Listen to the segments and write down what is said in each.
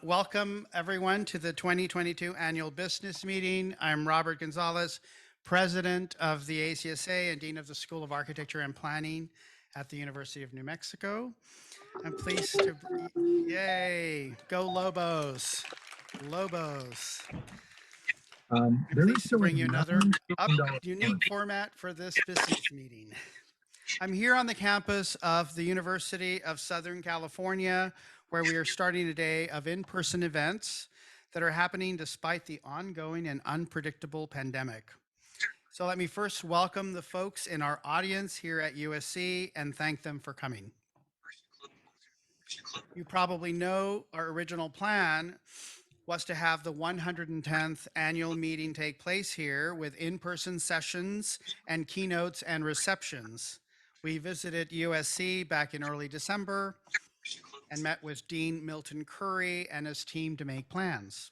Welcome everyone to the 2022 annual business meeting. I'm Robert Gonzalez, President of the ACSA and Dean of the School of Architecture and Planning at the University of New Mexico. I'm pleased to, yay, go Lobos, Lobos. I'm pleased to bring you another unique format for this business meeting. I'm here on the campus of the University of Southern California, where we are starting a day of in-person events that are happening despite the ongoing and unpredictable pandemic. So let me first welcome the folks in our audience here at USC and thank them for coming. You probably know our original plan was to have the 110th annual meeting take place here with in-person sessions and keynotes and receptions. We visited USC back in early December and met with Dean Milton Curry and his team to make plans.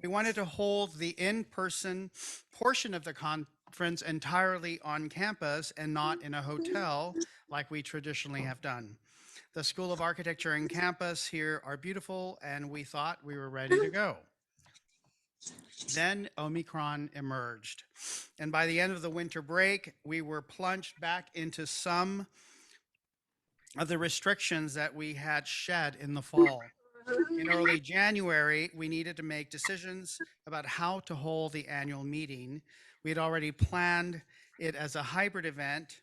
We wanted to hold the in-person portion of the conference entirely on campus and not in a hotel like we traditionally have done. The School of Architecture and campus here are beautiful, and we thought we were ready to go. Then Omicron emerged, and by the end of the winter break, we were plunged back into some of the restrictions that we had shed in the fall. In early January, we needed to make decisions about how to hold the annual meeting. We had already planned it as a hybrid event,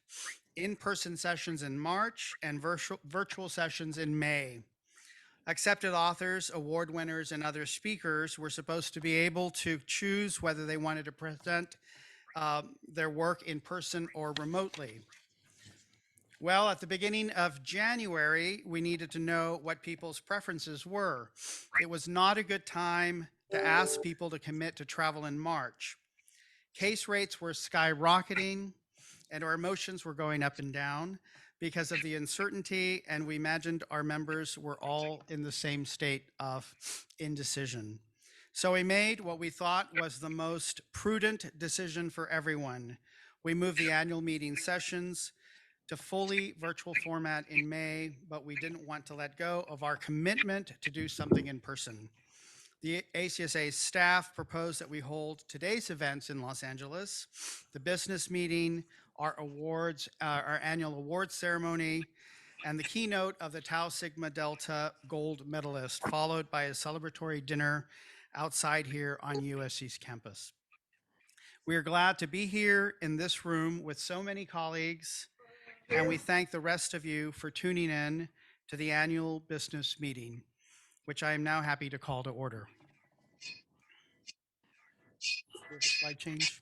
in-person sessions in March and virtual sessions in May. Accepted authors, award winners, and other speakers were supposed to be able to choose whether they wanted to present their work in person or remotely. Well, at the beginning of January, we needed to know what people's preferences were. It was not a good time to ask people to commit to travel in March. Case rates were skyrocketing and our emotions were going up and down because of the uncertainty, and we imagined our members were all in the same state of indecision. So we made what we thought was the most prudent decision for everyone. We moved the annual meeting sessions to fully virtual format in May, but we didn't want to let go of our commitment to do something in person. The ACSA staff proposed that we hold today's events in Los Angeles, the business meeting, our awards, our annual awards ceremony, and the keynote of the Tau Sigma Delta gold medalist, followed by a celebratory dinner outside here on USC's campus. We are glad to be here in this room with so many colleagues, and we thank the rest of you for tuning in to the annual business meeting, which I am now happy to call to order. Slide change.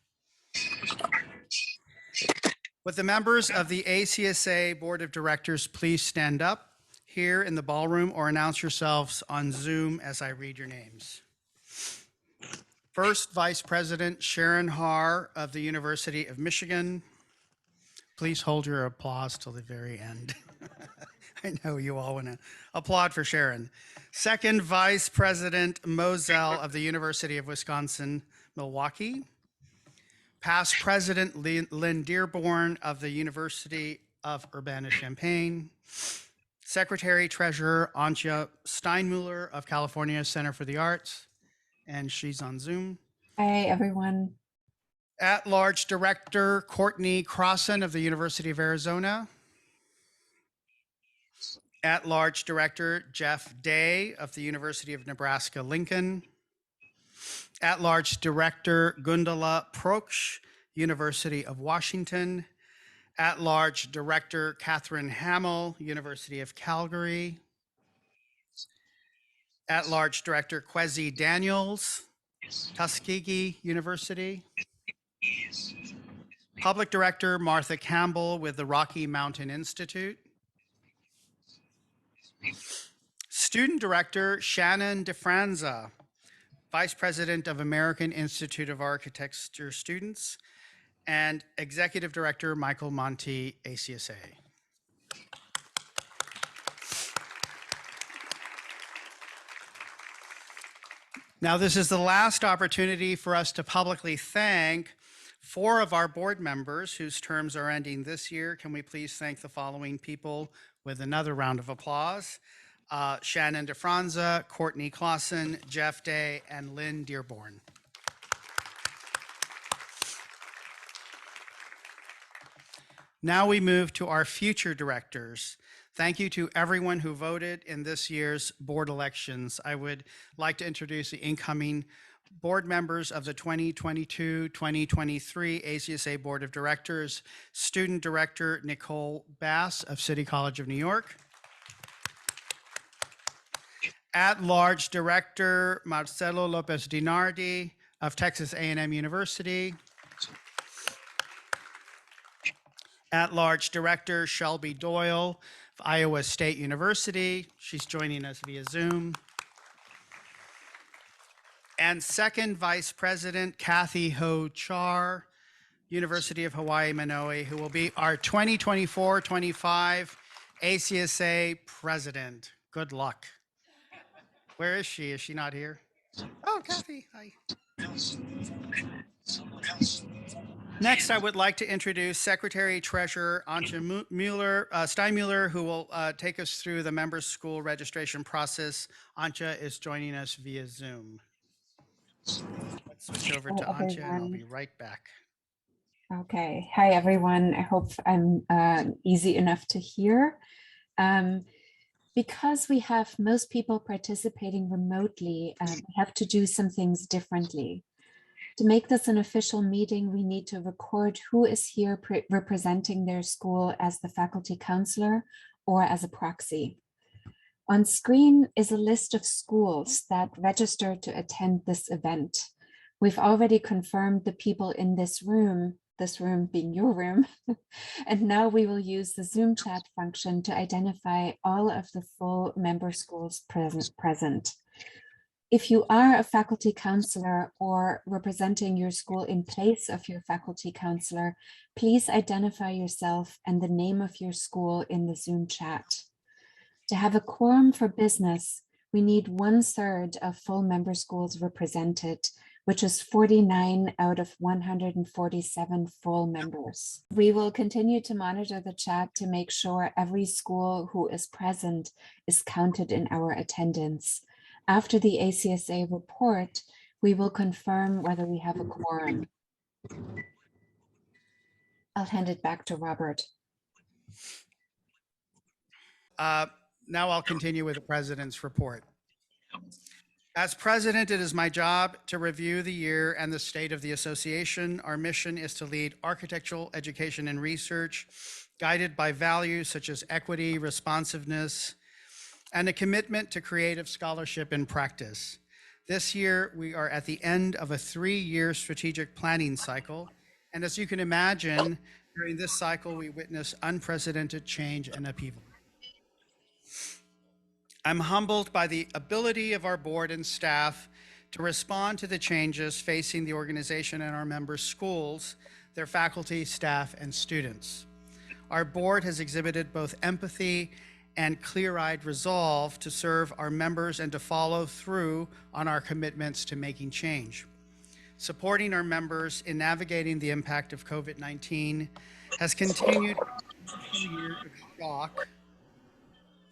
Would the members of the ACSA Board of Directors please stand up here in the ballroom or announce yourselves on Zoom as I read your names. First, Vice President Sharon Haar of the University of Michigan. Please hold your applause till the very end. I know you all want to applaud for Sharon. Second, Vice President Moselle of the University of Wisconsin-Milwaukee. Past President Lynn Dearborn of the University of Urbana-Champaign. Secretary Treasurer Antje Steinmuller of California Center for the Arts, and she's on Zoom. Hi, everyone. At-large Director Courtney Crossan of the University of Arizona. At-large Director Jeff Day of the University of Nebraska-Lincoln. At-large Director Gundala Proksch, University of Washington. At-large Director Catherine Hamill, University of Calgary. At-large Director Kwesi Daniels, Tuskegee University. Public Director Martha Campbell with the Rocky Mountain Institute. Student Director Shannon DeFranza, Vice President of American Institute of Architecture Students, and Executive Director Michael Monti, ACSA. Now, this is the last opportunity for us to publicly thank 4 of our board members whose terms are ending this year. Can we please thank the following people with another round of applause? Shannon DeFranza, Courtney Clausen, Jeff Day, and Lynn Dearborn. Now we move to our future directors. Thank you to everyone who voted in this year's board elections. I would like to introduce the incoming board members of the 2022-2023 ACSA Board of Directors. Student Director Nicole Bass of City College of New York. At-large Director Marcelo Lopez Dinardi of Texas A&M University. At-large Director Shelby Doyle of Iowa State University. She's joining us via Zoom. And second Vice President Kathy Ho Char, University of Hawaii Manoa, who will be our 2024-25 ACSA President. Good luck. Where is she? Is she not here? Oh, Kathy, hi. Next, I would like to introduce Secretary Treasurer Antje Steinmuller, who will take us through the members' school registration process. Antje is joining us via Zoom. Let's switch over to Antje and I'll be right back. Okay. Hi, everyone. I hope I'm easy enough to hear. Because we have most people participating remotely, we have to do some things differently. To make this an official meeting, we need to record who is here representing their school as the faculty counselor or as a proxy. On screen is a list of schools that registered to attend this event. We've already confirmed the people in this room being your room, and now we will use the Zoom chat function to identify all of the full member schools present. If you are a faculty counselor or representing your school in place of your faculty counselor, please identify yourself and the name of your school in the Zoom chat. To have a quorum for business, we need 1/3 of full member schools represented, which is 49 out of 147 full members. We will continue to monitor the chat to make sure every school who is present is counted in our attendance. After the ACSA report, we will confirm whether we have a quorum. I'll hand it back to Robert. Now I'll continue with the president's report. As president, it is my job to review the year and the state of the association. Our mission is to lead architectural education and research, guided by values such as equity, responsiveness, and a commitment to creative scholarship and practice. This year, we are at the end of a 3-year strategic planning cycle. And as you can imagine, during this cycle, we witness unprecedented change and upheaval. I'm humbled by the ability of our board and staff to respond to the changes facing the organization and our member schools, their faculty, staff, and students. Our board has exhibited both empathy and clear-eyed resolve to serve our members and to follow through on our commitments to making change. Supporting our members in navigating the impact of COVID-19 has continued a year of shock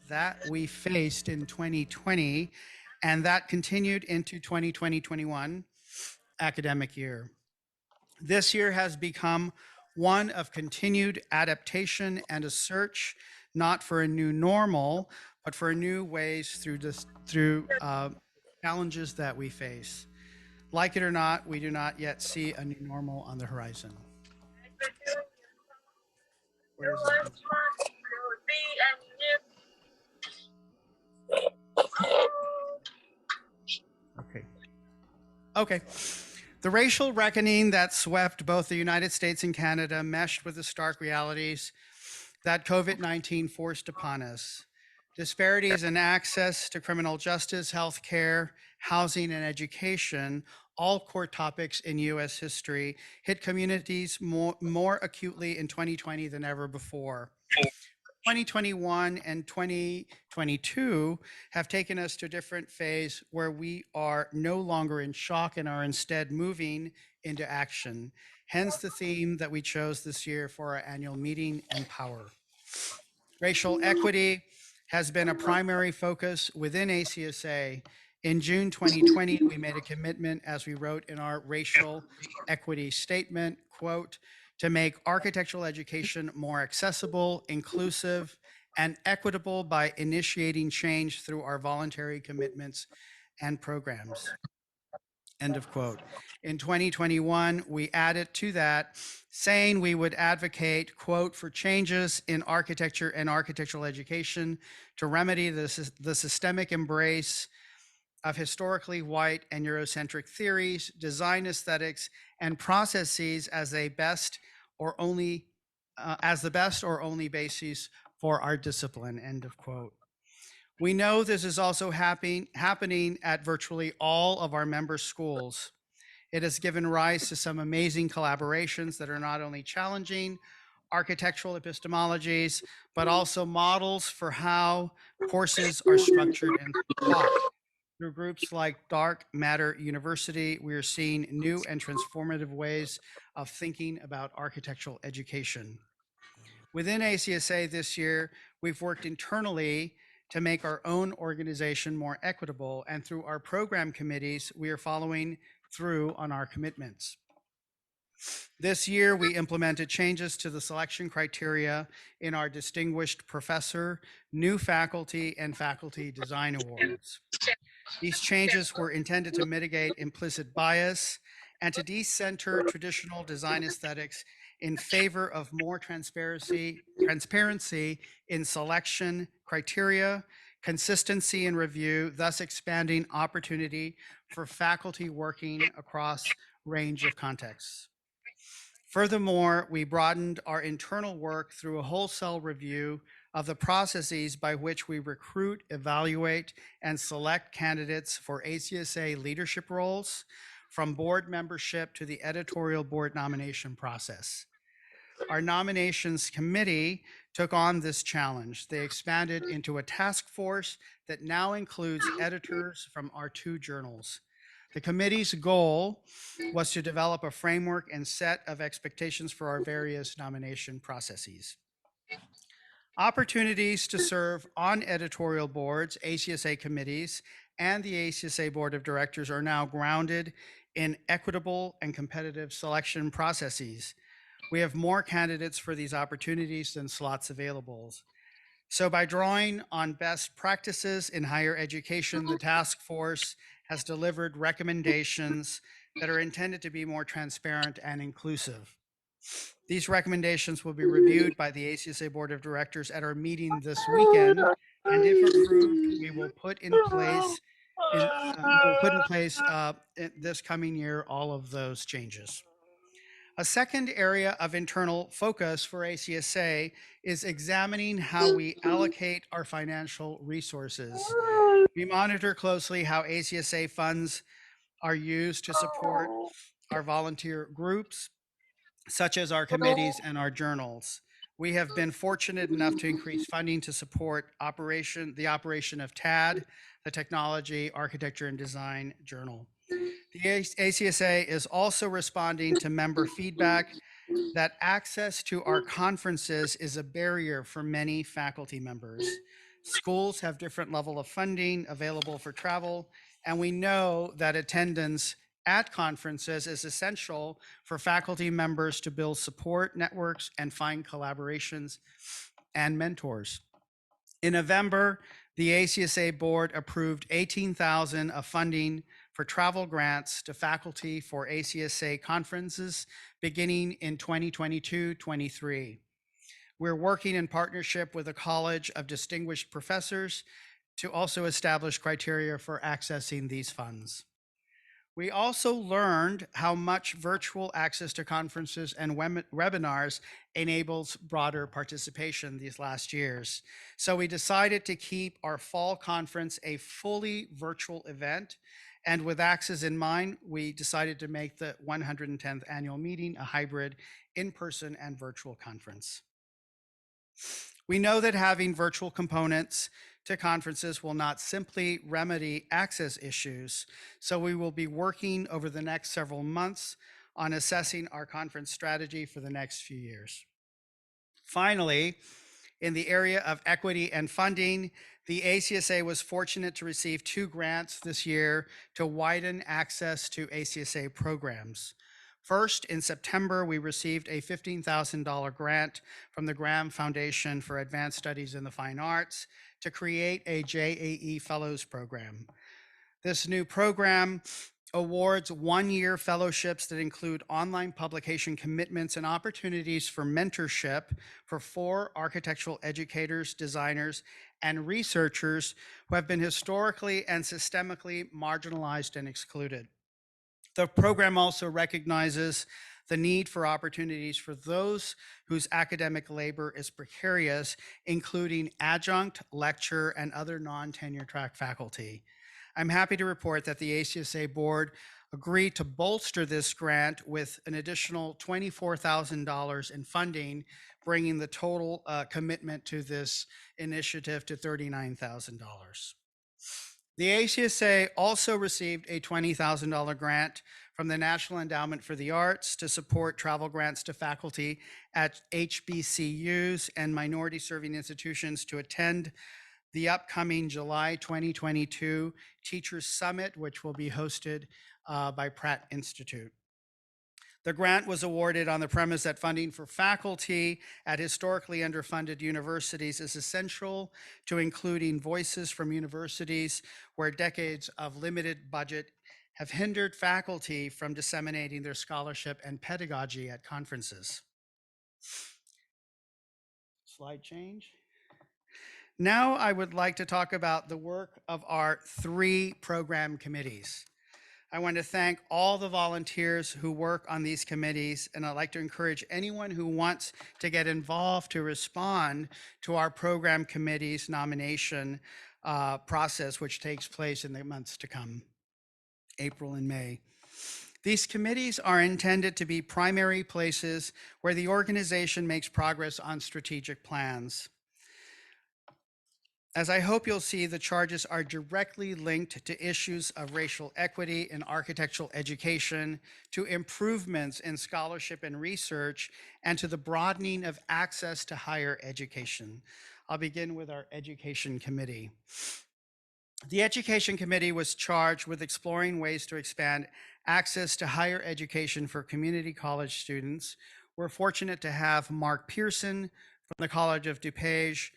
that we faced in 2020, and that continued into 2020-21 academic year. This year has become one of continued adaptation and a search, not for a new normal, but for new ways through challenges that we face. Like it or not, we do not yet see a new normal on the horizon. Where is it? Okay. The racial reckoning that swept both the United States and Canada meshed with the stark realities that COVID-19 forced upon us. Disparities in access to criminal justice, healthcare, housing, and education, all core topics in U.S. history, hit communities more acutely in 2020 than ever before. 2021 and 2022 have taken us to a different phase where we are no longer in shock and are instead moving into action. Hence the theme that we chose this year for our annual meeting, Empower. Racial equity has been a primary focus within ACSA. In June 2020, we made a commitment, as we wrote in our racial equity statement, quote, to make architectural education more accessible, inclusive, and equitable by initiating change through our voluntary commitments and programs. End of quote. In 2021, we added to that saying we would advocate, quote, for changes in architecture and architectural education to remedy the systemic embrace of historically white and Eurocentric theories, design aesthetics, and processes as a best or only as the best or only basis for our discipline. End of quote. We know this is also happening at virtually all of our member schools. It has given rise to some amazing collaborations that are not only challenging architectural epistemologies, but also models for how courses are structured and taught. Through groups like Dark Matter University, we are seeing new and transformative ways of thinking about architectural education. Within ACSA this year, we've worked internally to make our own organization more equitable, and through our program committees, we are following through on our commitments. This year, we implemented changes to the selection criteria in our Distinguished Professor, New Faculty, and Faculty Design Awards. These changes were intended to mitigate implicit bias and to decenter traditional design aesthetics in favor of more transparency in selection criteria, consistency in review, thus expanding opportunity for faculty working across range of contexts. Furthermore, we broadened our internal work through a wholesale review of the processes by which we recruit, evaluate, and select candidates for ACSA leadership roles, from board membership to the editorial board nomination process. Our nominations committee took on this challenge. They expanded into a task force that now includes editors from our 2 journals. The committee's goal was to develop a framework and set of expectations for our various nomination processes. Opportunities to serve on editorial boards, ACSA committees, and the ACSA Board of Directors are now grounded in equitable and competitive selection processes. We have more candidates for these opportunities than slots available. So by drawing on best practices in higher education, the task force has delivered recommendations that are intended to be more transparent and inclusive. These recommendations will be reviewed by the ACSA Board of Directors at our meeting this weekend, and if approved, we will put in place this coming year all of those changes. A second area of internal focus for ACSA is examining how we allocate our financial resources. We monitor closely how ACSA funds are used to support our volunteer groups, such as our committees and our journals. We have been fortunate enough to increase funding to support the operation of TAD, the Technology, Architecture, and Design Journal. The ACSA is also responding to member feedback that access to our conferences is a barrier for many faculty members. Schools have different level of funding available for travel, and we know that attendance at conferences is essential for faculty members to build support networks and find collaborations and mentors. In November, the ACSA board approved $18,000 of funding for travel grants to faculty for ACSA conferences beginning in 2022-23. We're working in partnership with a College of Distinguished Professors to also establish criteria for accessing these funds. We also learned how much virtual access to conferences and webinars enables broader participation these last years. So we decided to keep our fall conference a fully virtual event. And with access in mind, we decided to make the 110th annual meeting a hybrid in-person and virtual conference. We know that having virtual components to conferences will not simply remedy access issues, so we will be working over the next several months on assessing our conference strategy for the next few years. Finally, In the area of equity and funding, the ACSA was fortunate to receive 2 grants this year to widen access to ACSA programs. First, in September, we received a $15,000 grant from the Graham Foundation for Advanced Studies in the Fine Arts to create a JAE Fellows Program. This new program awards one-year fellowships that include online publication commitments and opportunities for mentorship for 4 architectural educators, designers, and researchers who have been historically and systemically marginalized and excluded. The program also recognizes the need for opportunities for those whose academic labor is precarious, including adjunct, lecturer, and other non-tenure track faculty. I'm happy to report that the ACSA board agreed to bolster this grant with an additional $24,000 in funding, bringing the total commitment to this initiative to $39,000. The ACSA also received a $20,000 grant from the National Endowment for the Arts to support travel grants to faculty at HBCUs and minority serving institutions to attend the upcoming July 2022 Teachers Summit, which will be hosted by Pratt Institute. The grant was awarded on the premise that funding for faculty at historically underfunded universities is essential to including voices from universities where decades of limited budget have hindered faculty from disseminating their scholarship and pedagogy at conferences. Slide change. Now I would like to talk about the work of our 3 program committees. I want to thank all the volunteers who work on these committees, and I'd like to encourage anyone who wants to get involved to respond to our program committee's nomination process, which takes place in the months to come, April and May. These committees are intended to be primary places where the organization makes progress on strategic plans. As I hope you'll see, the charges are directly linked to issues of racial equity in architectural education, to improvements in scholarship and research, and to the broadening of access to higher education. I'll begin with our Education Committee. The Education Committee was charged with exploring ways to expand access to higher education for community college students. We're fortunate to have Mark Pearson from the College of DuPage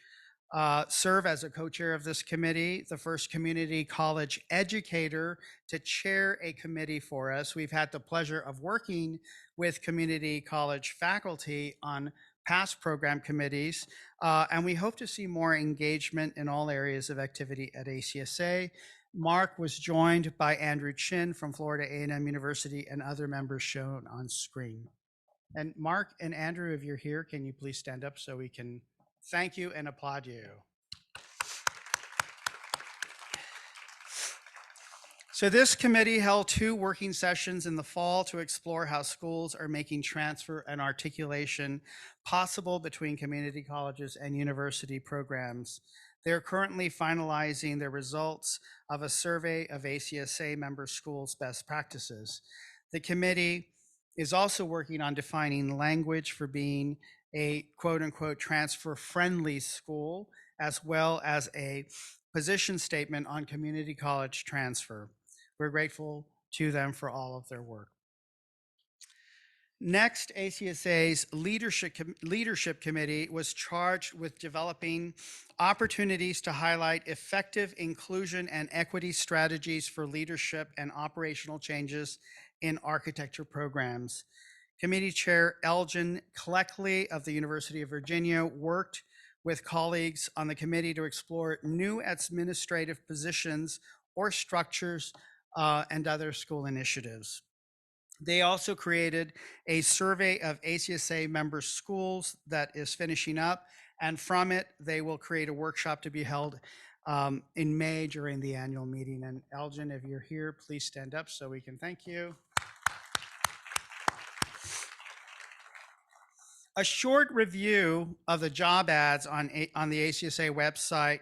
serve as a co-chair of this committee, the first community college educator to chair a committee for us. We've had the pleasure of working with community college faculty on past program committees, and we hope to see more engagement in all areas of activity at ACSA. Mark was joined by Andrew Chin from Florida A&M University and other members shown on screen. And Mark and Andrew, if you're here, can you please stand up so we can thank you and applaud you. So this committee held 2 working sessions in the fall to explore how schools are making transfer and articulation possible between community colleges and university programs. They're currently finalizing the results of a survey of ACSA member schools' best practices. The committee is also working on defining language for being a quote unquote transfer friendly school, as well as a position statement on community college transfer. We're grateful to them for all of their work. Next, ACSA's leadership committee was charged with developing opportunities to highlight effective inclusion and equity strategies for leadership and operational changes in architecture programs. Committee Chair Elgin Cleckley of the University of Virginia worked with colleagues on the committee to explore new administrative positions or structures and other school initiatives. They also created a survey of ACSA member schools that is finishing up, and from it, they will create a workshop to be held in May during the annual meeting. And Elgin, if you're here, please stand up so we can thank you. A short review of the job ads on the ACSA website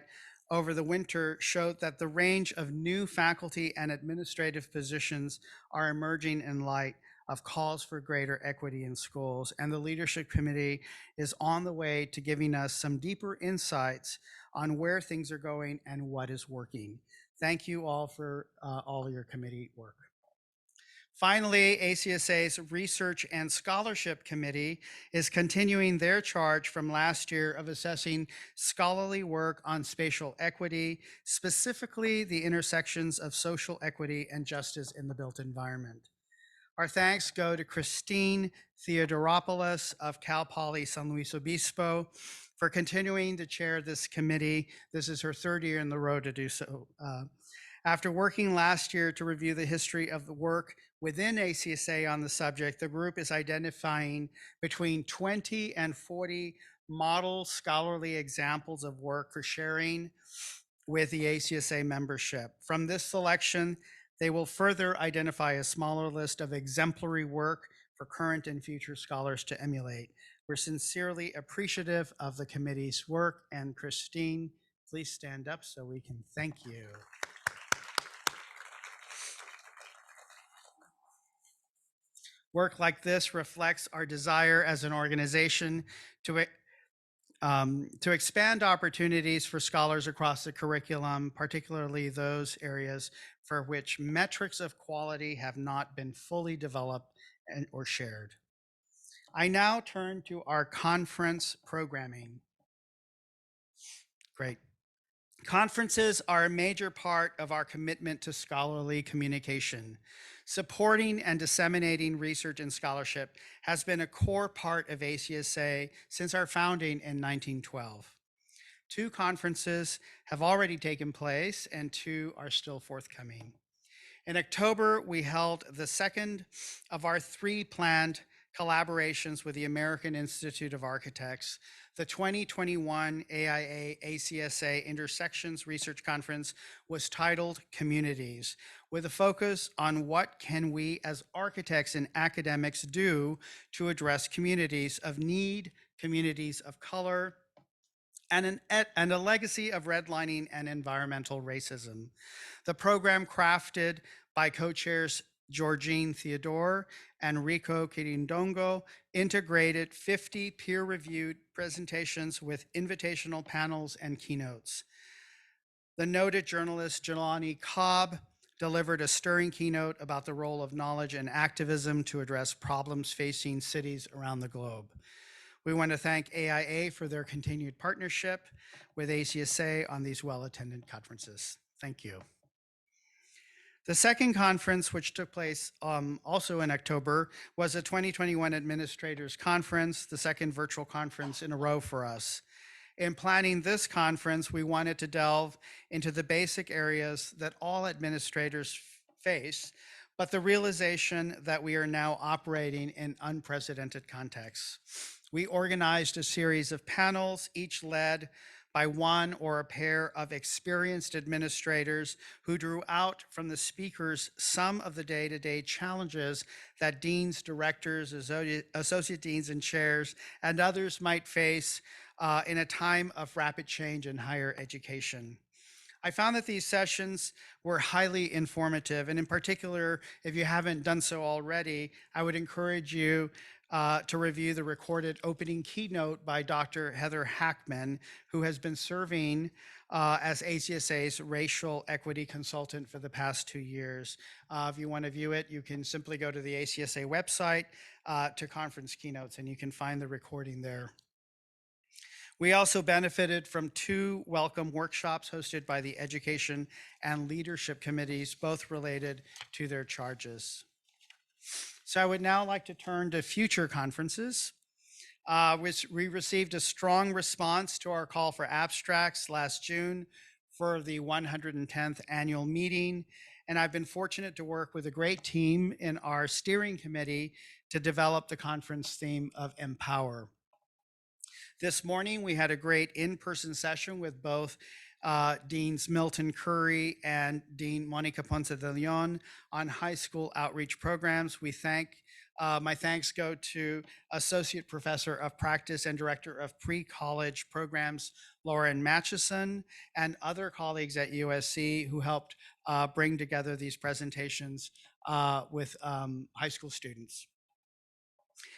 over the winter showed that the range of new faculty and administrative positions are emerging in light of calls for greater equity in schools, and the leadership committee is on the way to giving us some deeper insights on where things are going and what is working. Thank you all for all of your committee work. Finally, ACSA's Research and Scholarship Committee is continuing their charge from last year of assessing scholarly work on spatial equity, specifically the intersections of social equity and justice in the built environment. Our thanks go to Christine Theodoropoulos of Cal Poly San Luis Obispo for continuing to chair this committee. This is her third year in the row to do so. After working last year to review the history of the work within ACSA on the subject, the group is identifying between 20 and 40 model scholarly examples of work for sharing with the ACSA membership. From this selection, they will further identify a smaller list of exemplary work for current and future scholars to emulate. We're sincerely appreciative of the committee's work, and Christine, please stand up so we can thank you. Work like this reflects our desire as an organization to expand opportunities for scholars across the curriculum, particularly those areas for which metrics of quality have not been fully developed or shared. I now turn to our conference programming. Great. Conferences are a major part of our commitment to scholarly communication. Supporting and disseminating research and scholarship has been a core part of ACSA since our founding in 1912. 2 conferences have already taken place and 2 are still forthcoming. In October, we held the second of our 3 planned collaborations with the American Institute of Architects. The 2021 AIA ACSA Intersections Research Conference was titled Communities, with a focus on what can we as architects and academics do to address communities of need, communities of color, and a legacy of redlining and environmental racism. The program, crafted by co-chairs Georgine Theodore and Rico Kirindongo, integrated 50 peer-reviewed presentations with invitational panels and keynotes. The noted journalist Jelani Cobb delivered a stirring keynote about the role of knowledge and activism to address problems facing cities around the globe. We want to thank AIA for their continued partnership with ACSA on these well-attended conferences. Thank you. The second conference, which took place also in October, was the 2021 Administrators Conference, the second virtual conference in a row for us. In planning this conference, we wanted to delve into the basic areas that all administrators face, but the realization that we are now operating in unprecedented contexts. We organized a series of panels, each led by one or a pair of experienced administrators who drew out from the speakers some of the day-to-day challenges that deans, directors, associate deans, and chairs, and others might face in a time of rapid change in higher education. I found that these sessions were highly informative, and in particular, if you haven't done so already, I would encourage you to review the recorded opening keynote by Dr. Heather Hackman, who has been serving as ACSA's racial equity consultant for the past 2 years. If you want to view it, you can simply go to the ACSA website to conference keynotes, and you can find the recording there. We also benefited from 2 welcome workshops hosted by the Education and Leadership Committees, both related to their charges. So I would now like to turn to future conferences. We received a strong response to our call for abstracts last June for the 110th annual meeting, and I've been fortunate to work with a great team in our steering committee to develop the conference theme of Empower. This morning, we had a great in-person session with both Deans Milton Curry and Dean Monica Ponce de Leon on high school outreach programs. We thank My thanks go to Associate Professor of Practice and Director of Pre-College Programs, Lauren Matchison, and other colleagues at USC who helped bring together these presentations with high school students.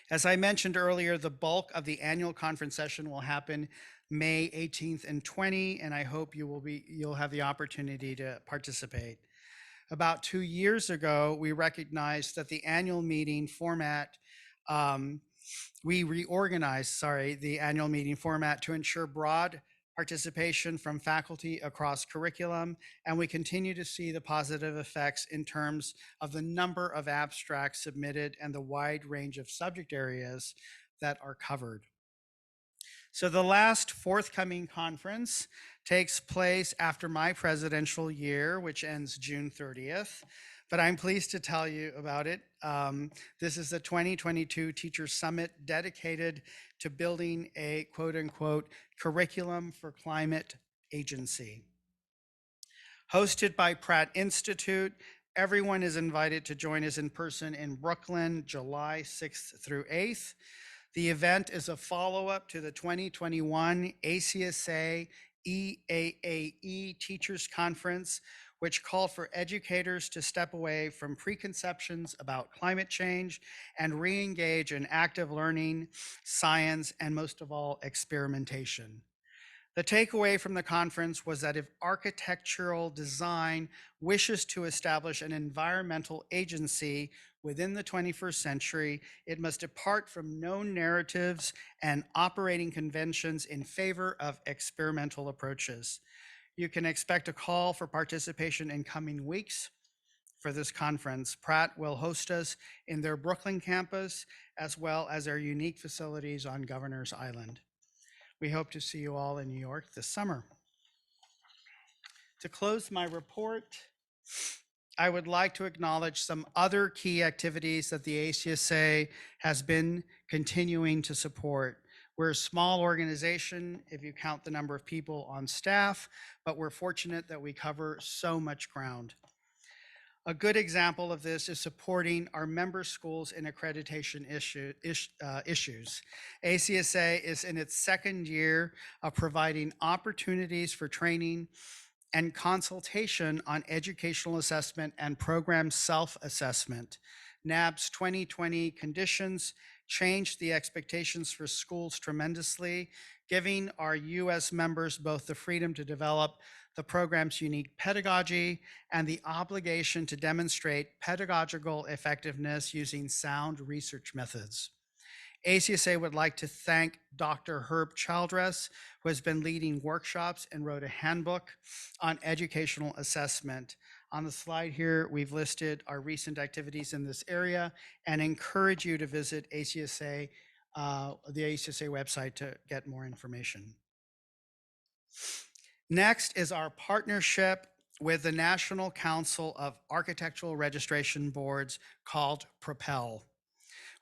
As I mentioned earlier, the bulk of the annual conference session will happen May 18th and 20, and I hope you'll have the opportunity to participate. About 2 years ago, we recognized that the annual meeting format, we reorganized, the annual meeting format to ensure broad participation from faculty across curriculum, and we continue to see the positive effects in terms of the number of abstracts submitted and the wide range of subject areas that are covered. So the last forthcoming conference takes place after my presidential year, which ends June 30th, but I'm pleased to tell you about it. This is the 2022 Teacher Summit dedicated to building a quote unquote curriculum for climate agency. Hosted by Pratt Institute, everyone is invited to join us in person in Brooklyn, July 6th through 8th. The event is a follow-up to the 2021 ACSA EAAE Teachers Conference, which called for educators to step away from preconceptions about climate change and re-engage in active learning, science, and most of all, experimentation. The takeaway from the conference was that if architectural design wishes to establish an environmental agency within the 21st century, it must depart from known narratives and operating conventions in favor of experimental approaches. You can expect a call for participation in coming weeks for this conference. Pratt will host us in their Brooklyn campus, as well as their unique facilities on Governor's Island. We hope to see you all in New York this summer. To close my report, I would like to acknowledge some other key activities that the ACSA has been continuing to support. We're a small organization if you count the number of people on staff, but we're fortunate that we cover so much ground. A good example of this is supporting our member schools in accreditation issues. ACSA is in its second year of providing opportunities for training and consultation on educational assessment and program self-assessment. NAB's 2020 conditions changed the expectations for schools tremendously, giving our US members both the freedom to develop the program's unique pedagogy and the obligation to demonstrate pedagogical effectiveness using sound research methods. ACSA would like to thank Dr. Herb Childress, who has been leading workshops and wrote a handbook on educational assessment. On the slide here, we've listed our recent activities in this area and encourage you to visit ACSA, the ACSA website to get more information. Next is our partnership with the National Council of Architectural Registration Boards called Propel,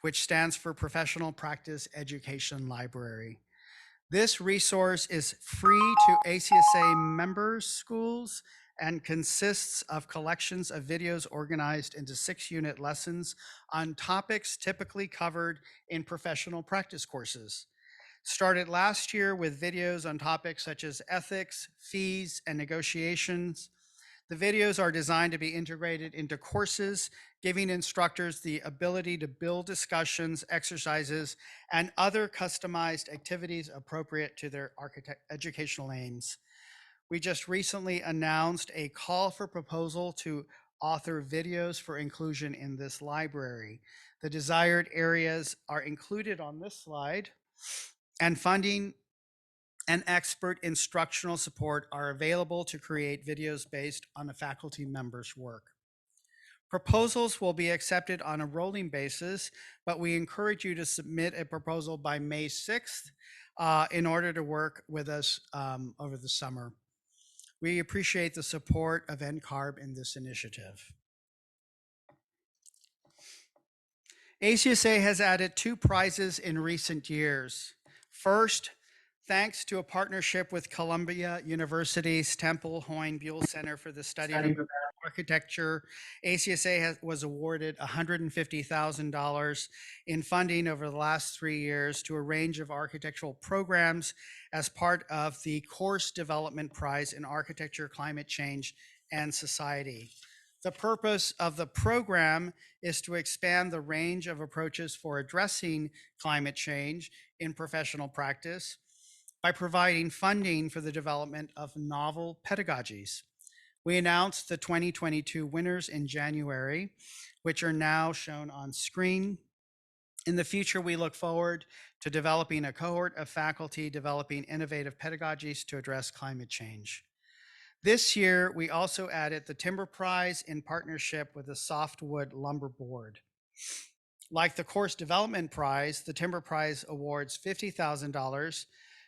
which stands for Professional Practice Education Library. This resource is free to ACSA members, schools, and consists of collections of videos organized into 6-unit lessons on topics typically covered in professional practice courses. Started last year with videos on topics such as ethics, fees, and negotiations. The videos are designed to be integrated into courses, giving instructors the ability to build discussions, exercises, and other customized activities appropriate to their educational aims. We just recently announced a call for proposal to author videos for inclusion in this library. The desired areas are included on this slide, and funding and expert instructional support are available to create videos based on a faculty member's work. Proposals will be accepted on a rolling basis, but we encourage you to submit a proposal by May 6th in order to work with us over the summer. We appreciate the support of NCARB in this initiative. ACSA has added 2 prizes in recent years. First, Thanks to a partnership with Columbia University's Temple Hoyne Buell Center for the Study of Architecture, ACSA was awarded $150,000 in funding over the last 3 years to a range of architectural programs as part of the Course Development Prize in Architecture, Climate Change, and Society. The purpose of the program is to expand the range of approaches for addressing climate change in professional practice by providing funding for the development of novel pedagogies. We announced the 2022 winners in January, which are now shown on screen. In the future, we look forward to developing a cohort of faculty developing innovative pedagogies to address climate change. This year, we also added the Timber Prize in partnership with the Softwood Lumber Board. Like the Course Development Prize, the Timber Prize awards $50,000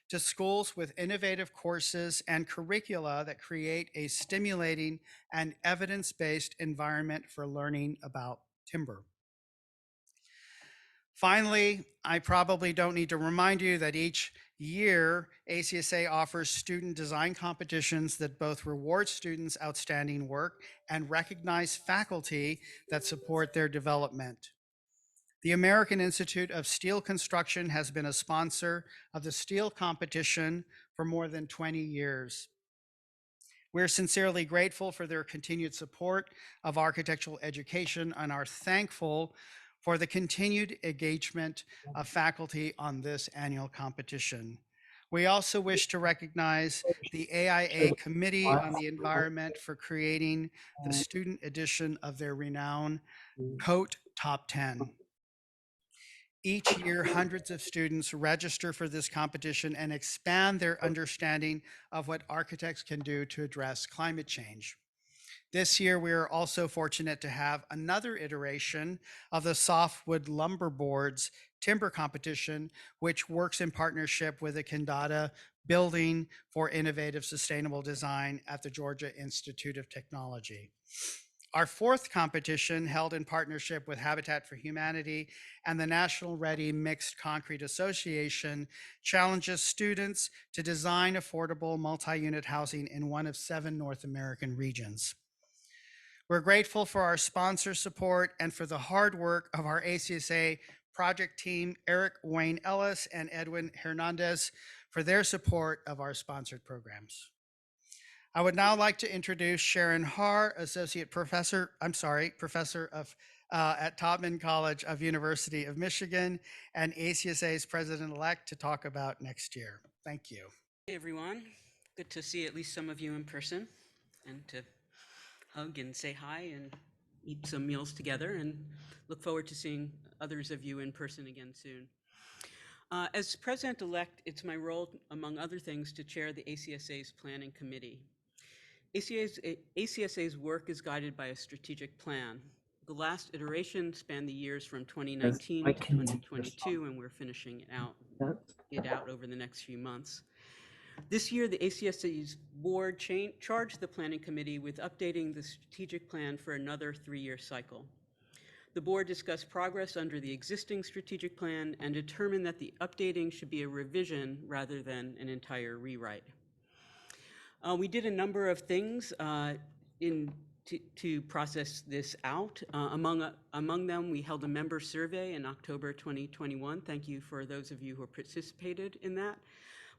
to schools with innovative courses and curricula that create a stimulating and evidence-based environment for learning about timber. Finally, I probably don't need to remind you that each year, ACSA offers student design competitions that both reward students' outstanding work and recognize faculty that support their development. The American Institute of Steel Construction has been a sponsor of the steel competition for more than 20 years. We're sincerely grateful for their continued support of architectural education and are thankful for the continued engagement of faculty on this annual competition. We also wish to recognize the AIA Committee on the Environment for creating the student edition of their renowned COAT Top 10. Each year, hundreds of students register for this competition and expand their understanding of what architects can do to address climate change. This year, we are also fortunate to have another iteration of the Softwood Lumber Board's timber competition, which works in partnership with the Kendata Building for Innovative Sustainable Design at the Georgia Institute of Technology. Our fourth competition, held in partnership with Habitat for Humanity and the National Ready Mixed Concrete Association, challenges students to design affordable multi-unit housing in one of 7 North American regions. We're grateful for our sponsor support and for the hard work of our ACSA project team, Eric Wayne Ellis and Edwin Hernandez, for their support of our sponsored programs. I would now like to introduce Sharon Haar, professor of at Taubman College of University of Michigan and ACSA's president-elect, to talk about next year. Thank you. Hey everyone, good to see at least some of you in person and to hug and say hi and eat some meals together, and look forward to seeing others of you in person again soon. As president-elect, it's my role, among other things, to chair the ACSA's planning committee. ACSA's work is guided by a strategic plan. The last iteration spanned the years from 2019 to 2022, and we're finishing it out over the next few months. This year, the ACSA's board charged the planning committee with updating the strategic plan for another 3-year cycle. The board discussed progress under the existing strategic plan and determined that the updating should be a revision rather than an entire rewrite. We did a number of things to process this out. Among them, we held a member survey in October 2021. Thank you for those of you who participated in that,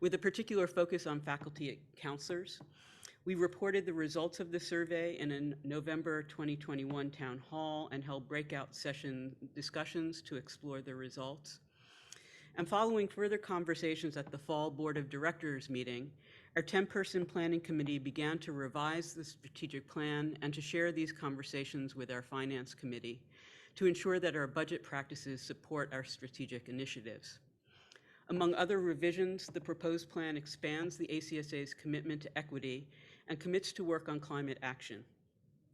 with a particular focus on faculty counselors. We reported the results of the survey in a November 2021 town hall and held breakout session discussions to explore the results. And following further conversations at the fall Board of Directors meeting, our 10-person planning committee began to revise the strategic plan and to share these conversations with our finance committee to ensure that our budget practices support our strategic initiatives. Among other revisions, the proposed plan expands the ACSA's commitment to equity and commits to work on climate action.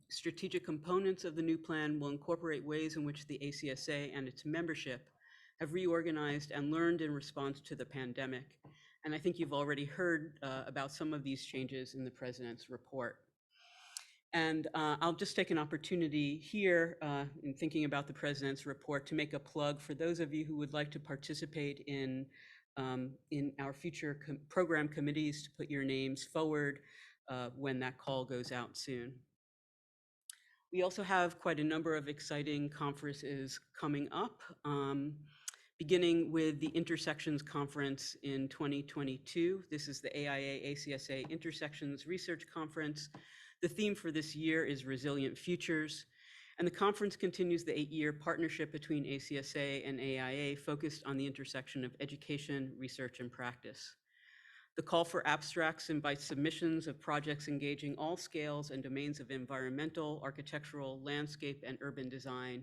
Strategic components of the new plan will incorporate ways in which the ACSA and its membership have reorganized and learned in response to the pandemic. And I think you've already heard about some of these changes in the president's report. And I'll just take an opportunity here in thinking about the president's report to make a plug for those of you who would like to participate in in our future program committees to put your names forward when that call goes out soon. We also have quite a number of exciting conferences coming up, beginning with the Intersections Conference in 2022. This is the AIA-ACSA Intersections Research Conference. The theme for this year is Resilient Futures, and the conference continues the 8-year partnership between ACSA and AIA focused on the intersection of education, research, and practice. The call for abstracts invites submissions of projects engaging all scales and domains of environmental, architectural, landscape, and urban design,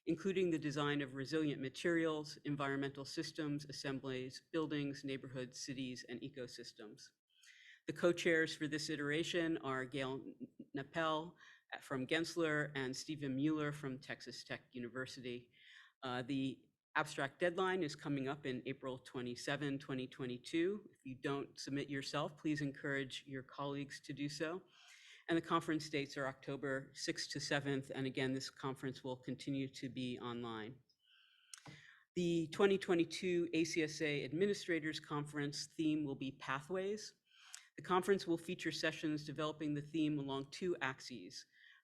including the design of resilient materials, environmental systems, assemblies, buildings, neighborhoods, cities, and ecosystems. The co-chairs for this iteration are Gail Nappel from Gensler and Stephen Mueller from Texas Tech University. The abstract deadline is coming up in April 27, 2022. If you don't submit yourself, please encourage your colleagues to do so. And the conference dates are October 6th to 7th. And again, this conference will continue to be online. The 2022 ACSA Administrators Conference theme will be Pathways. The conference will feature sessions developing the theme along 2 axes: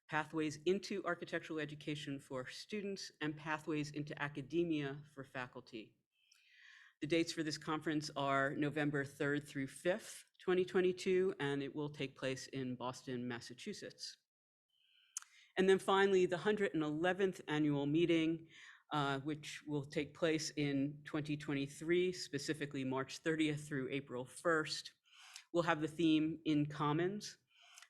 pathways into architectural education for students and pathways into academia for faculty. The dates for this conference are November 3rd through 5th, 2022, and it will take place in Boston, Massachusetts. And then finally, the 111th annual meeting, which will take place in 2023, specifically March 30th through April 1st. We'll have the theme In Commons.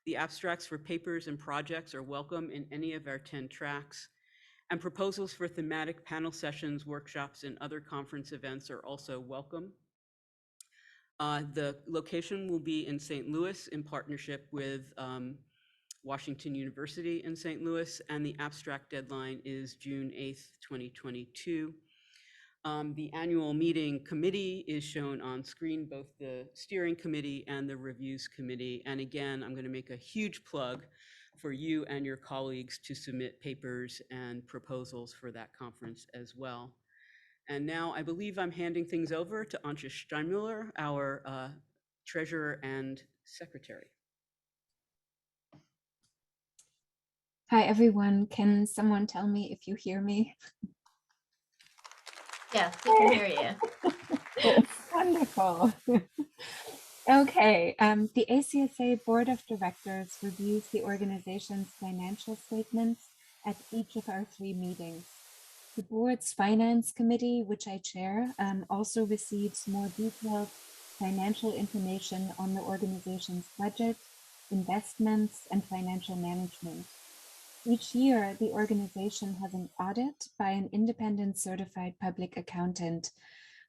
The abstracts for papers and projects are welcome in any of our 10 tracks, and proposals for thematic panel sessions, workshops, and other conference events are also welcome. The location will be in St. Louis in partnership with Washington University in St. Louis, and the abstract deadline is June 8th, 2022. The annual meeting committee is shown on screen, both the steering committee and the reviews committee. And again, I'm going to make a huge plug for you and your colleagues to submit papers and proposals for that conference as well. And now I believe I'm handing things over to Antje Steinmüller, our treasurer and secretary. Hi, everyone. Can someone tell me if you hear me? Yes, we can hear you. Wonderful. Okay, the ACSA Board of Directors reviews the organization's financial statements at each of our 3 meetings. The board's finance committee, which I chair, also receives more detailed financial information on the organization's budget, investments, and financial management. Each year, the organization has an audit by an independent certified public accountant.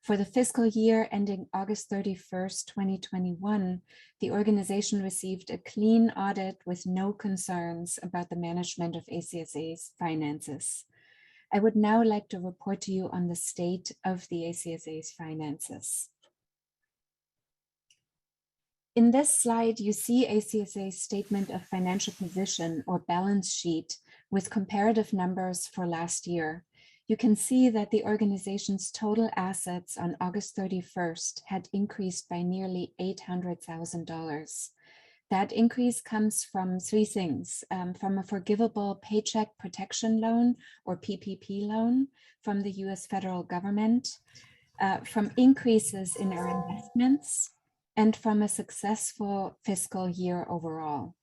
For the fiscal year ending August 31st, 2021, the organization received a clean audit with no concerns about the management of ACSA's finances. I would now like to report to you on the state of the ACSA's finances. In this slide, you see ACSA's statement of financial position or balance sheet with comparative numbers for last year. You can see that the organization's total assets on August 31st had increased by nearly $800,000. That increase comes from 3 things: from a forgivable Paycheck Protection Loan or PPP loan from the US federal government, from increases in our investments, and from a successful fiscal year overall.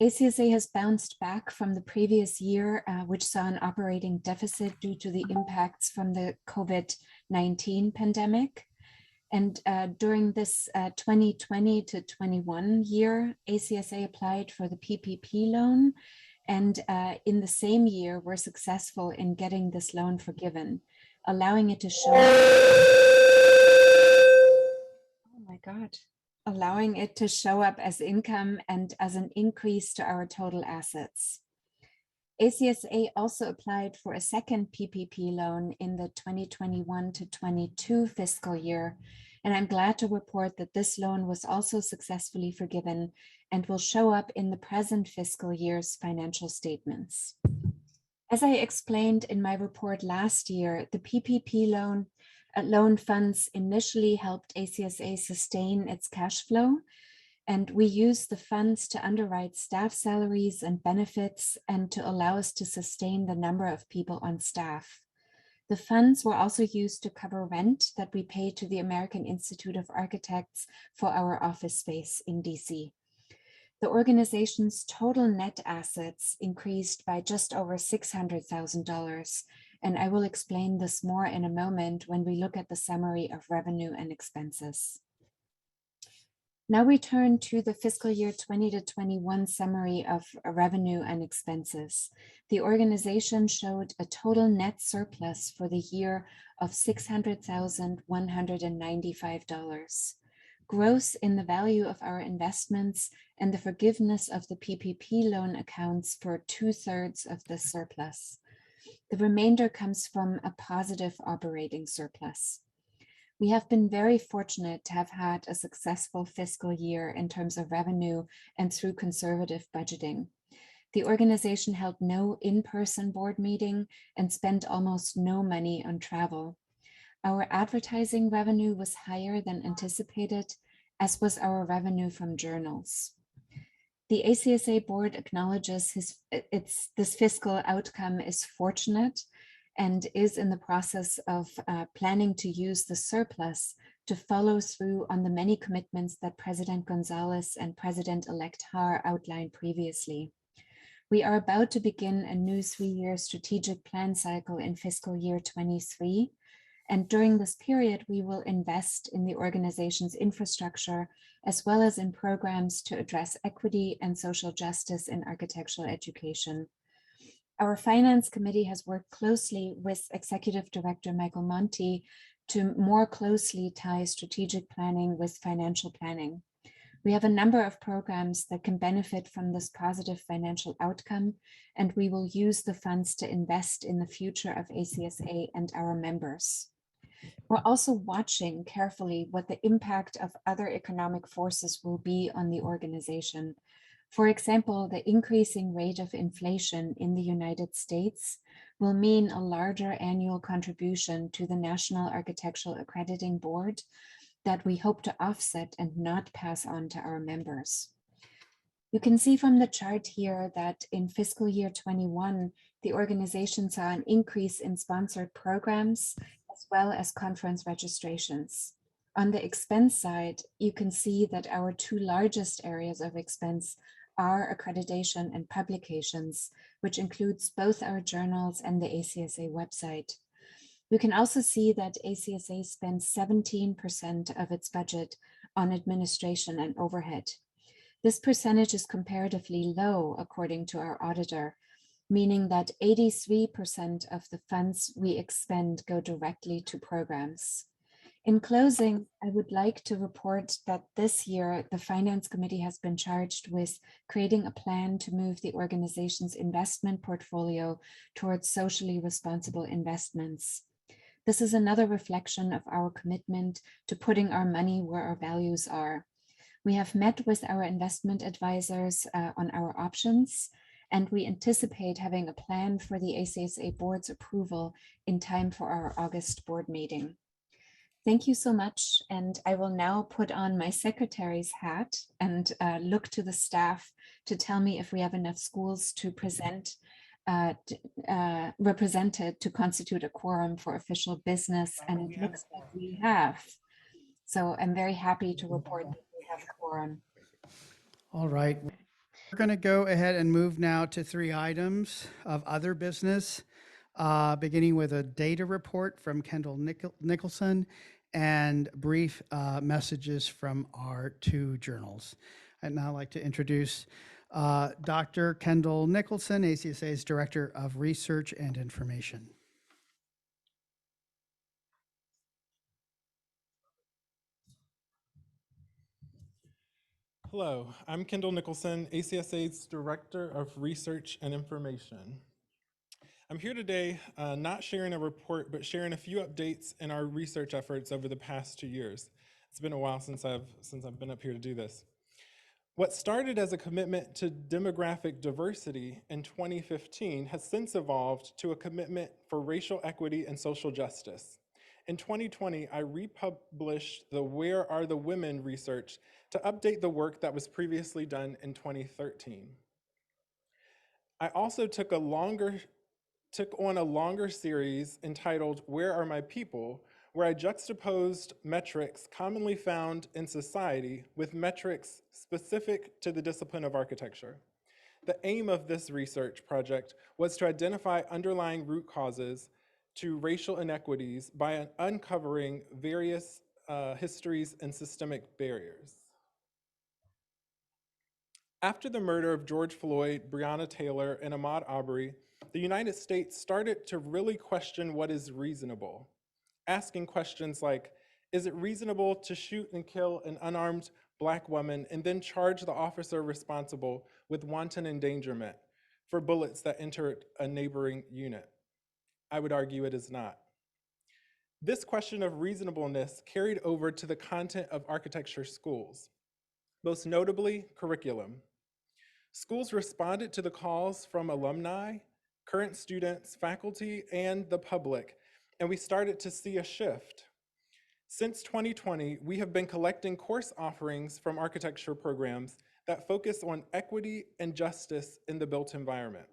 ACSA has bounced back from the previous year, which saw an operating deficit due to the impacts from the COVID-19 pandemic. And during this 2020 to 21 year, ACSA applied for the PPP loan, and in the same year were successful in getting this loan forgiven, allowing it to show allowing it to show up as income and as an increase to our total assets. ACSA also applied for a second PPP loan in the 2021 to 22 fiscal year, and I'm glad to report that this loan was also successfully forgiven and will show up in the present fiscal year's financial statements. As I explained in my report last year, the PPP loan Loan funds initially helped ACSA sustain its cash flow, and we used the funds to underwrite staff salaries and benefits and to allow us to sustain the number of people on staff. The funds were also used to cover rent that we paid to the American Institute of Architects for our office space in DC. The organization's total net assets increased by just over $600,000, and I will explain this more in a moment when we look at the summary of revenue and expenses. Now we turn to the fiscal year 20 to 21 summary of revenue and expenses. The organization showed a total net surplus for the year of $600,195. Growth in the value of our investments and the forgiveness of the PPP loan accounts for 2/3 of the surplus. The remainder comes from a positive operating surplus. We have been very fortunate to have had a successful fiscal year in terms of revenue and through conservative budgeting. The organization held no in-person board meeting and spent almost no money on travel. Our advertising revenue was higher than anticipated, as was our revenue from journals. The ACSA board acknowledges this fiscal outcome is fortunate and is in the process of planning to use the surplus to follow through on the many commitments that President Gonzalez and President-elect Haar outlined previously. We are about to begin a new 3-year strategic plan cycle in fiscal year 23. And during this period, we will invest in the organization's infrastructure, as well as in programs to address equity and social justice in architectural education. Our finance committee has worked closely with Executive Director Michael Monti to more closely tie strategic planning with financial planning. We have a number of programs that can benefit from this positive financial outcome, and we will use the funds to invest in the future of ACSA and our members. We're also watching carefully what the impact of other economic forces will be on the organization. For example, the increasing rate of inflation in the United States will mean a larger annual contribution to the National Architectural Accrediting Board that we hope to offset and not pass on to our members. You can see from the chart here that in fiscal year 21, the organization saw an increase in sponsored programs as well as conference registrations. On the expense side, you can see that our two largest areas of expense are accreditation and publications, which includes both our journals and the ACSA website. You can also see that ACSA spends 17% of its budget on administration and overhead. This percentage is comparatively low, according to our auditor, meaning that 83% of the funds we expend go directly to programs. In closing, I would like to report that this year, the Finance Committee has been charged with creating a plan to move the organization's investment portfolio towards socially responsible investments. This is another reflection of our commitment to putting our money where our values are. We have met with our investment advisors on our options, and we anticipate having a plan for the ACSA board's approval in time for our August board meeting. Thank you so much, and I will now put on my secretary's hat and look to the staff to tell me if we have enough schools to present represented to constitute a quorum for official business, and it looks like we have. So I'm very happy to report that we have a quorum. All right. We're going to go ahead and move now to 3 items of other business, beginning with a data report from Kendall Nicholson and brief messages from our 2 journals. I'd now like to introduce Dr. Kendall Nicholson, ACSA's Director of Research and Information. Hello, I'm Kendall Nicholson, ACSA's Director of Research and Information. I'm here today not sharing a report, but sharing a few updates in our research efforts over the past 2 years. It's been a while since I've been up here to do this. What started as a commitment to demographic diversity in 2015 has since evolved to a commitment for racial equity and social justice. In 2020, I republished the Where Are the Women research to update the work that was previously done in 2013. I also took on a longer series entitled Where Are My People, where I juxtaposed metrics commonly found in society with metrics specific to the discipline of architecture. The aim of this research project was to identify underlying root causes to racial inequities by uncovering various histories and systemic barriers. After the murder of George Floyd, Breonna Taylor, and Ahmaud Arbery, the United States started to really question what is reasonable, asking questions like, is it reasonable to shoot and kill an unarmed Black woman and then charge the officer responsible with wanton endangerment for bullets that entered a neighboring unit? I would argue it is not. This question of reasonableness carried over to the content of architecture schools, most notably curriculum. Schools responded to the calls from alumni, current students, faculty, and the public, and we started to see a shift. Since 2020, we have been collecting course offerings from architecture programs that focus on equity and justice in the built environment.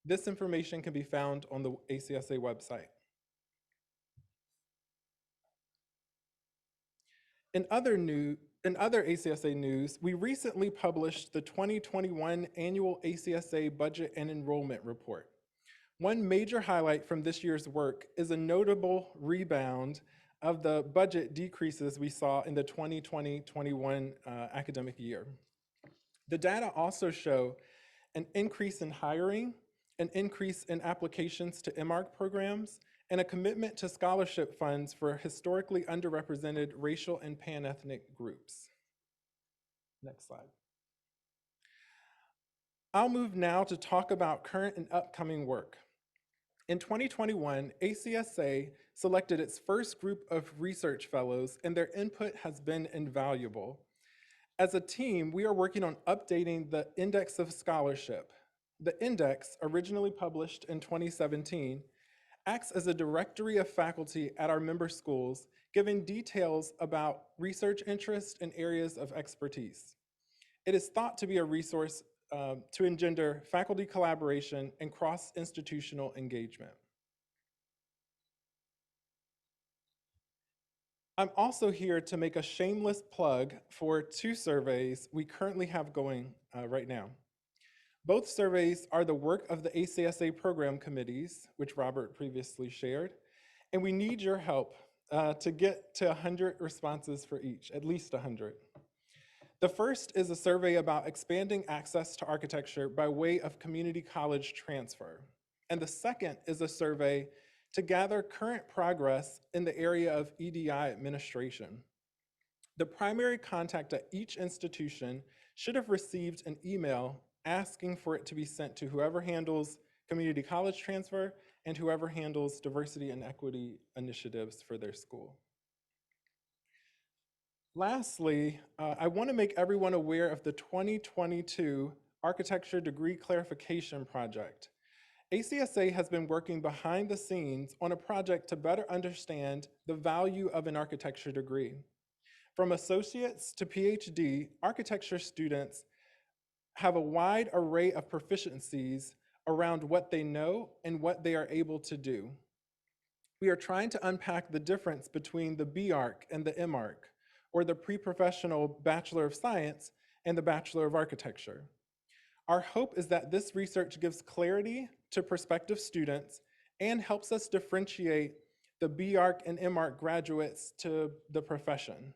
This information can be found on the ACSA website. In other ACSA news, we recently published the 2021 annual ACSA Budget and Enrollment Report. One major highlight from this year's work is a notable rebound of the budget decreases we saw in the 2020-21 academic year. The data also show an increase in hiring, an increase in applications to MARC programs, and a commitment to scholarship funds for historically underrepresented racial and pan-ethnic groups. Next slide. I'll move now to talk about current and upcoming work. In 2021, ACSA selected its first group of research fellows, and their input has been invaluable. As a team, we are working on updating the Index of Scholarship. The index, originally published in 2017, acts as a directory of faculty at our member schools, giving details about research interest and areas of expertise. It is thought to be a resource to engender faculty collaboration and cross-institutional engagement. I'm also here to make a shameless plug for 2 surveys we currently have going right now. Both surveys are the work of the ACSA program committees, which Robert previously shared, and we need your help to get to 100 responses for each, at least 100. The first is a survey about expanding access to architecture by way of community college transfer. And the second is a survey to gather current progress in the area of EDI administration. The primary contact at each institution should have received an email asking for it to be sent to whoever handles community college transfer and whoever handles diversity and equity initiatives for their school. Lastly, I want to make everyone aware of the 2022 Architecture Degree Clarification Project. ACSA has been working behind the scenes on a project to better understand the value of an architecture degree. From associates to PhD, architecture students have a wide array of proficiencies around what they know and what they are able to do. We are trying to unpack the difference between the B-Arch and the M-Arch, or the pre-professional Bachelor of Science and the Bachelor of Architecture. Our hope is that this research gives clarity to prospective students and helps us differentiate the B-Arch and M-Arch graduates to the profession.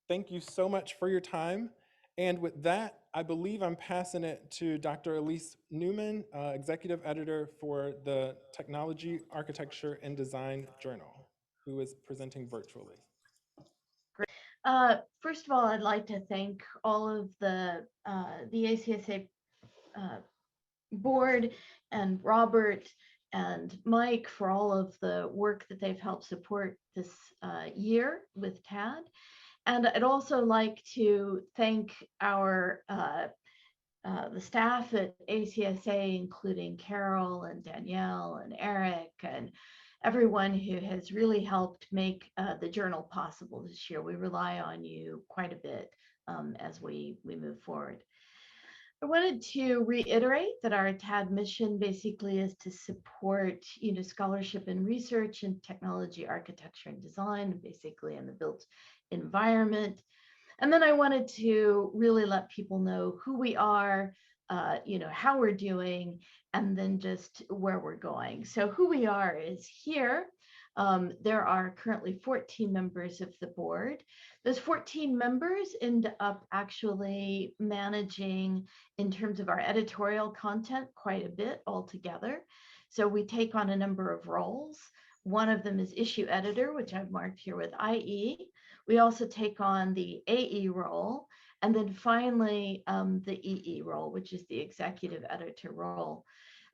Thank you so much for your time. And with that, I believe I'm passing it to Dr. Elise Newman, Executive Editor for the Technology, Architecture, and Design Journal, who is presenting virtually. First of all, I'd like to thank all of the ACSA board and Robert and Mike for all of the work that they've helped support this year with TAD. And I'd also like to thank our the staff at ACSA, including Carol and Danielle and Eric everyone who has really helped make the journal possible this year. We rely on you quite a bit as we move forward. I wanted to reiterate that our TAD mission basically is to support, scholarship and research in technology, architecture, and design, basically in the built environment. And then I wanted to really let people know who we are, how we're doing, and then just where we're going. So who we are is here. There are currently 14 members of the board. Those 14 members end up actually managing, in terms of our editorial content, quite a bit altogether. So we take on a number of roles. One of them is issue editor, which I've marked here with IE. We also take on the AE role, and then finally the EE role, which is the executive editor role.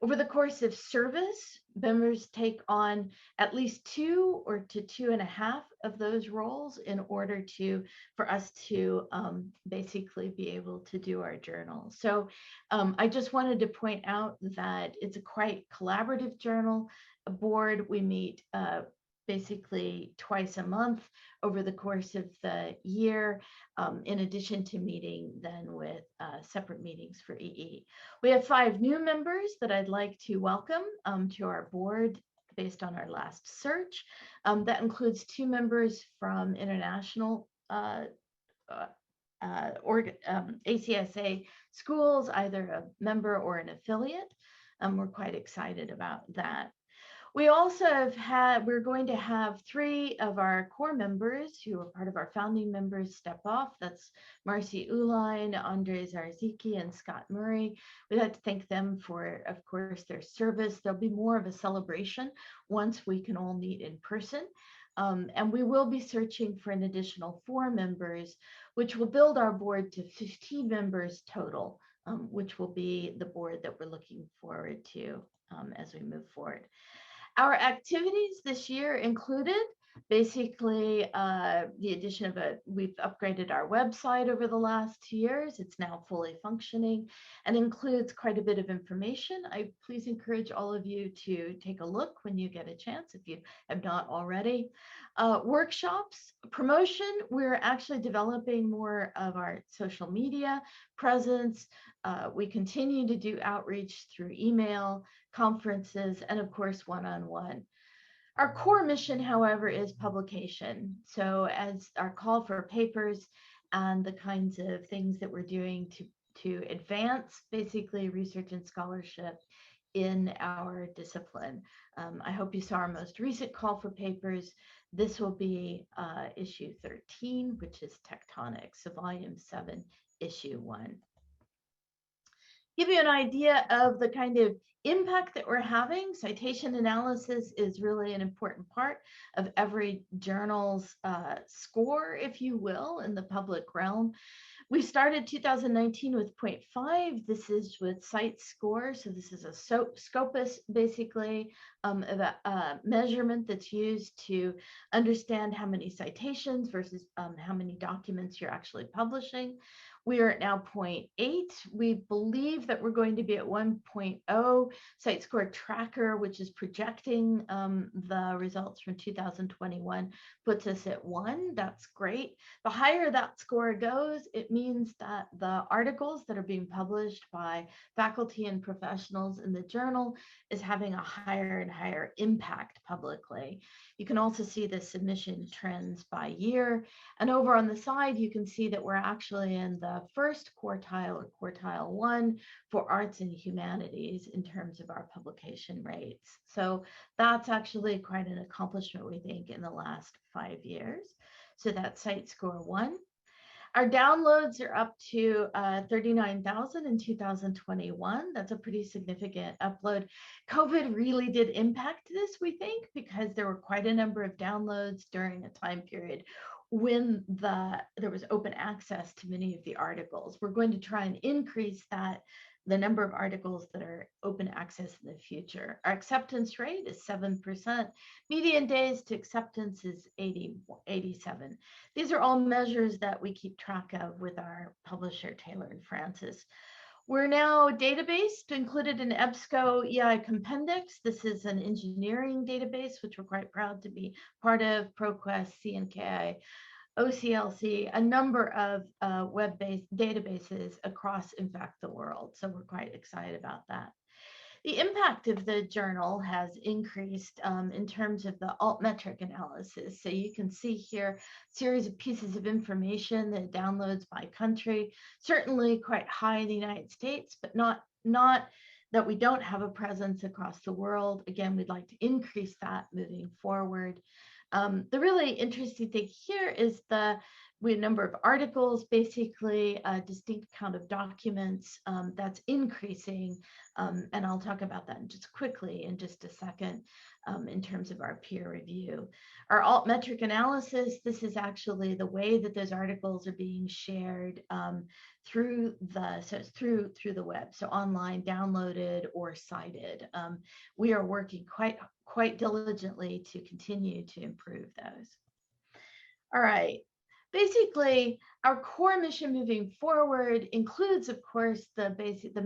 Over the course of service, members take on at least 2 or to 2.5 of those roles in order for us to basically be able to do our journal. So I just wanted to point out that it's a quite collaborative journal board. We meet basically twice a month over the course of the year, in addition to meeting then with separate meetings for EE. We have 5 new members that I'd like to welcome to our board based on our last search. That includes 2 members from international ACSA schools, either a member or an affiliate. We're quite excited about that. We also we're going to have 3 of our core members who are part of our founding members step off. That's Marcy Uline, Andre Zarziki, and Scott Murray. We'd like to thank them for, of course, their service. There'll be more of a celebration once we can all meet in person. And we will be searching for an additional 4 members, which will build our board to 15 members total, which will be the board that we're looking forward to as we move forward. Our activities this year included basically the addition of we've upgraded our website over the last 2 years. It's now fully functioning and includes quite a bit of information. I please encourage all of you to take a look when you get a chance, if you have not already. Workshops, promotion, we're actually developing more of our social media presence. We continue to do outreach through email, conferences, and of course, one-on-one. Our core mission, however, is publication. So as our call for papers and the kinds of things that we're doing to advance basically research and scholarship in our discipline. I hope you saw our most recent call for papers. This will be issue 13, which is Tectonics, so volume 7, issue 1. Give you an idea of the kind of impact that we're having. Citation analysis is really an important part of every journal's score, if you will, in the public realm. We started 2019 with 0.5. This is with Cite Score. So this is a Scopus, basically, a measurement that's used to understand how many citations versus how many documents you're actually publishing. We are at now 0.8. We believe that we're going to be at 1.0. Cite Score Tracker, which is projecting the results from 2021, puts us at 1. That's great. The higher that score goes, it means that the articles that are being published by faculty and professionals in the journal is having a higher and higher impact publicly. You can also see the submission trends by year. And over on the side, you can see that we're actually in the first quartile or quartile 1 for arts and humanities in terms of our publication rates. So that's actually quite an accomplishment, we think, in the last 5 years. So that's Cite Score 1. Our downloads are up to 39,000 in 2021. That's a pretty significant upload. COVID really did impact this, we think, because there were quite a number of downloads during a time period when there was open access to many of the articles. We're going to try and increase the number of articles that are open access in the future. Our acceptance rate is 7%. Median days to acceptance is 87. These are all measures that we keep track of with our publisher, Taylor and Francis. We're now databased, included in EBSCO EI Compendix. This is an engineering database, which we're quite proud to be part of, ProQuest, CNKI, OCLC, a number of web-based databases across, in fact, the world. So we're quite excited about that. The impact of the journal has increased in terms of the altmetric analysis. So you can see here a series of pieces of information that downloads by country, certainly quite high in the United States, but not that we don't have a presence across the world. Again, we'd like to increase that moving forward. The really interesting thing here is we have a number of articles, basically a distinct count of documents that's increasing. And I'll talk about that just quickly in just a second in terms of our peer review. Our altmetric analysis, this is actually the way that those articles are being shared through the web, so online, downloaded, or cited. We are working quite diligently to continue to improve those. All right. Basically, our core mission moving forward includes, of course, the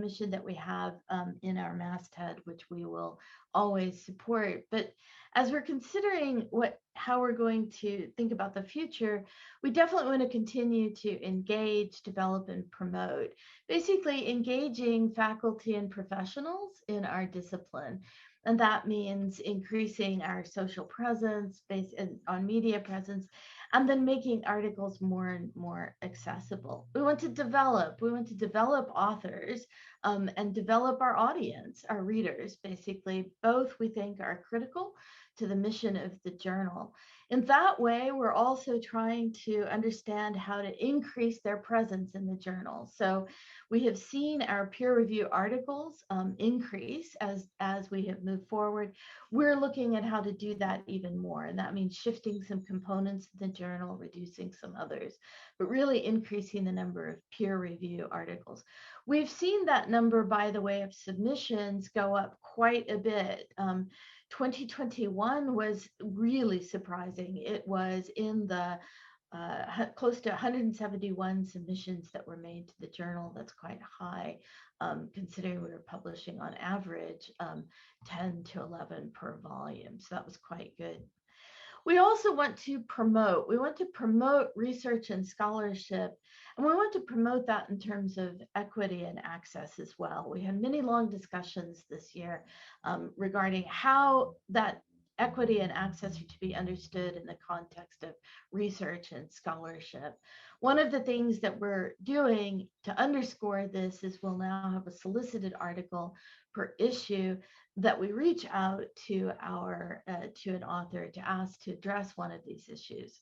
mission that we have in our masthead, which we will always support. But as we're considering how we're going to think about the future, we definitely want to continue to engage, develop, and promote. Basically, engaging faculty and professionals in our discipline. And that means increasing our social presence based on media presence, and then making articles more and more accessible. We want to develop authors and develop our audience, our readers, basically. Both we think are critical to the mission of the journal. In that way, we're also trying to understand how to increase their presence in the journal. So we have seen our peer review articles increase as we have moved forward. We're looking at how to do that even more. And that means shifting some components of the journal, reducing some others, but really increasing the number of peer review articles. We've seen that number, by the way, of submissions go up quite a bit. 2021 was really surprising. It was in the close to 171 submissions that were made to the journal. That's quite high, considering we were publishing on average 10 to 11 per volume. So that was quite good. We also want to promote. We want to promote research and scholarship, and we want to promote that in terms of equity and access as well. We had many long discussions this year regarding how that equity and access are to be understood in the context of research and scholarship. One of the things that we're doing to underscore this is we'll now have a solicited article per issue that we reach out to an author to ask to address one of these issues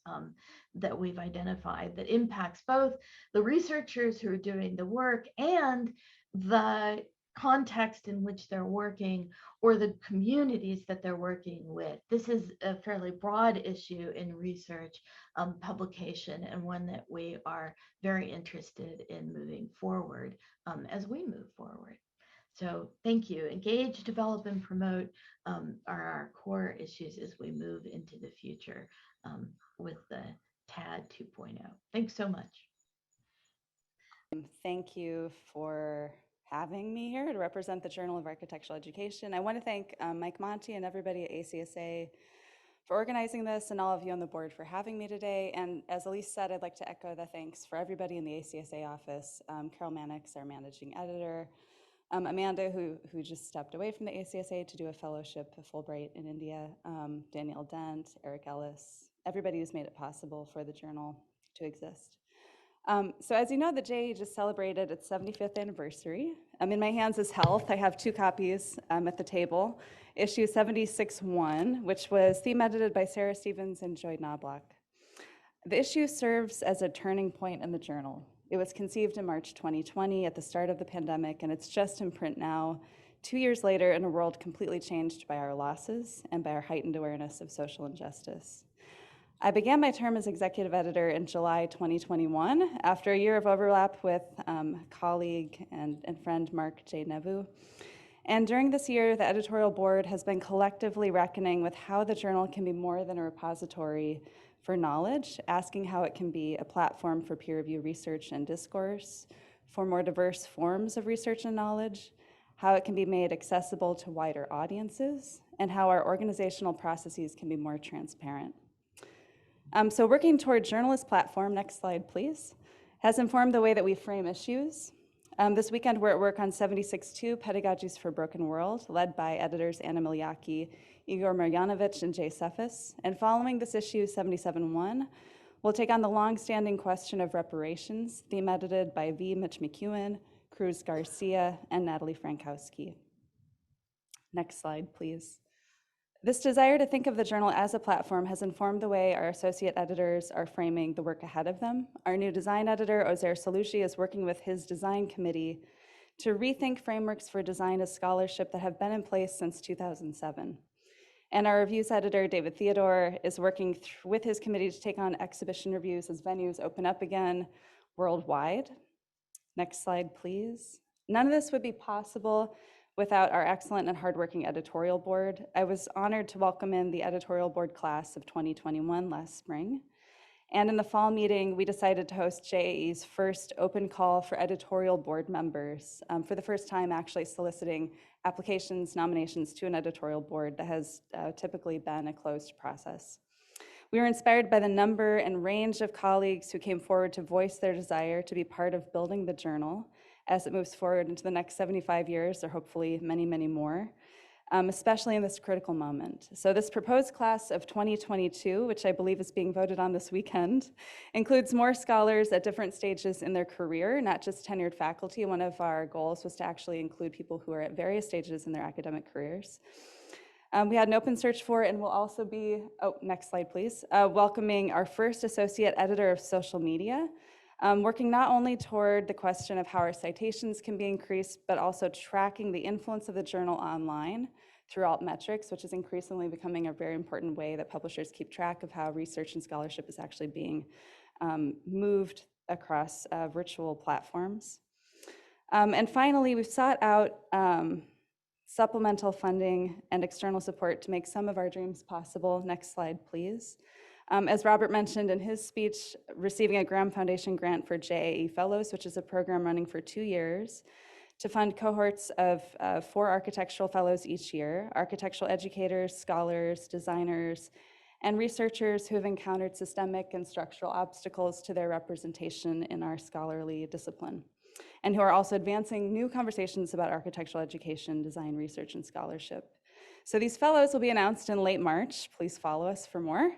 that we've identified that impacts both the researchers who are doing the work and the context in which they're working or the communities that they're working with. This is a fairly broad issue in research publication, and one that we are very interested in moving forward as we move forward. So thank you. Engage, develop, and promote are our core issues as we move into the future with the TAD 2.0. Thanks so much. Thank you for having me here to represent the Journal of Architectural Education. I want to thank Mike Monty and everybody at ACSA for organizing this, and all of you on the board for having me today. And as Elise said, I'd like to echo the thanks for everybody in the ACSA office. Carol Mannix, our managing editor, Amanda, who just stepped away from the ACSA to do a fellowship at Fulbright in India, Danielle Dent, Eric Ellis, everybody who's made it possible for the journal to exist. So as you know, the JA just celebrated its 75th anniversary. In my hands is Health. I have 2 copies at the table. Issue 76-1, which was theme edited by Sarah Stevens and Joy Knobloch. The issue serves as a turning point in the journal. It was conceived in March 2020 at the start of the pandemic, and it's just in print now, 2 years later, in a world completely changed by our losses and by our heightened awareness of social injustice. I began my term as executive editor in July 2021 after a year of overlap with colleague and friend Mark J. Nevu. And during this year, the editorial board has been collectively reckoning with how the journal can be more than a repository for knowledge, asking how it can be a platform for peer review research and discourse, for more diverse forms of research and knowledge, how it can be made accessible to wider audiences, and how our organizational processes can be more transparent. So working toward journalist platform, next slide please, has informed the way that we frame issues. This weekend we're at work on 76.2 Pedagogies for Broken World, led by editors Anna Miljacki, Igor Marjanovic, and Jay Cephas. And following this issue, 77.1, we'll take on the long-standing question of reparations, theme edited by V. Mitch McEwen, Cruz Garcia, and Natalie Frankowski. Next slide, please. This desire to think of the journal as a platform has informed the way our associate editors are framing the work ahead of them. Our new design editor, Ozer Salushi, is working with his design committee to rethink frameworks for design as scholarship that have been in place since 2007. And our reviews editor, David Theodore, is working with his committee to take on exhibition reviews as venues open up again worldwide. Next slide, please. None of this would be possible without our excellent and hardworking editorial board. I was honored to welcome in the editorial board class of 2021 last spring. And in the fall meeting, we decided to host JAE's first open call for editorial board members, for the first time actually soliciting applications, nominations to an editorial board that has typically been a closed process. We were inspired by the number and range of colleagues who came forward to voice their desire to be part of building the journal as it moves forward into the next 75 years, or hopefully many, many more, especially in this critical moment. So this proposed class of 2022, which I believe is being voted on this weekend, includes more scholars at different stages in their career, not just tenured faculty. One of our goals was to actually include people who are at various stages in their academic careers. We had an open search for it, and we'll also be, next slide please, welcoming our first associate editor of social media, working not only toward the question of how our citations can be increased, but also tracking the influence of the journal online through Altmetrics, which is increasingly becoming a very important way that publishers keep track of how research and scholarship is actually being moved across virtual platforms. And finally, we've sought out supplemental funding and external support to make some of our dreams possible. Next slide, please. As Robert mentioned in his speech, receiving a Graham Foundation grant for JAE Fellows, which is a program running for 2 years, to fund cohorts of 4 architectural fellows each year, architectural educators, scholars, designers, and researchers who have encountered systemic and structural obstacles to their representation in our scholarly discipline, and who are also advancing new conversations about architectural education, design, research, and scholarship. So these fellows will be announced in late March. Please follow us for more.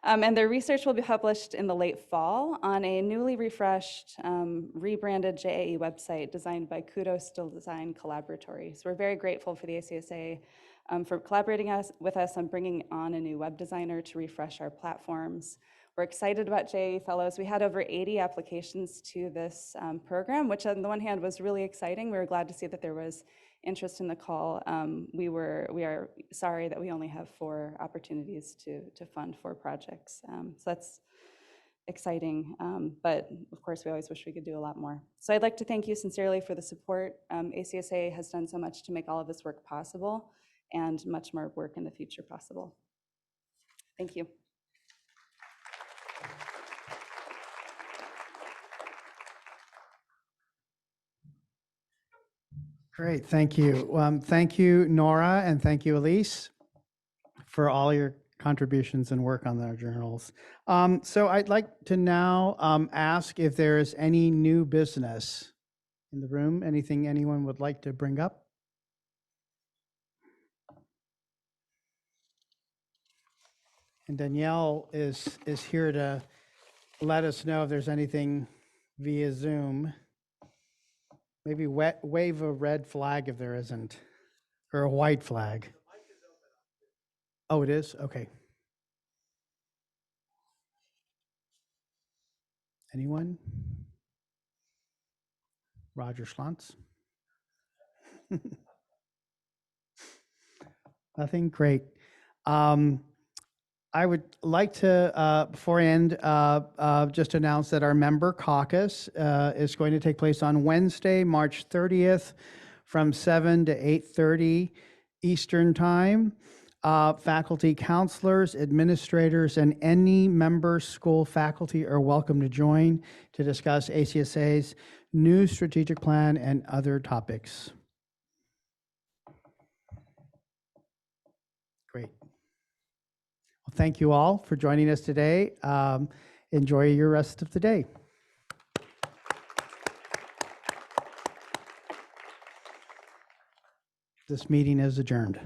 And their research will be published in the late fall on a newly refreshed, rebranded JAE website designed by Kudos to Design Collaboratory. So we're very grateful for the ACSA for collaborating with us on bringing on a new web designer to refresh our platforms. We're excited about JAE Fellows. We had over 80 applications to this program, which on the one hand was really exciting. We were glad to see that there was interest in the call. We are sorry that we only have 4 opportunities to fund 4 projects. So that's exciting, but of course we always wish we could do a lot more. So I'd like to thank you sincerely for the support. ACSA has done so much to make all of this work possible, and much more work in the future possible. Thank you. Great, thank you. Thank you, Nora, and thank you, Elise, for all your contributions and work on our journals. So I'd like to now ask if there is any new business in the room, anything anyone would like to bring up? And Danielle is here to let us know if there's anything via Zoom. Maybe wave a red flag if there isn't, or a white flag. Oh, it is? Okay. Anyone? Roger Schlantz? Nothing? Great. I would like to, before I end, just announce that our member caucus is going to take place on Wednesday, March 30th from 7 to 8:30 Eastern Time. Faculty, counselors, administrators, and any member school faculty are welcome to join to discuss ACSA's new strategic plan and other topics. Great. Well, thank you all for joining us today. Enjoy your rest of the day. This meeting is adjourned.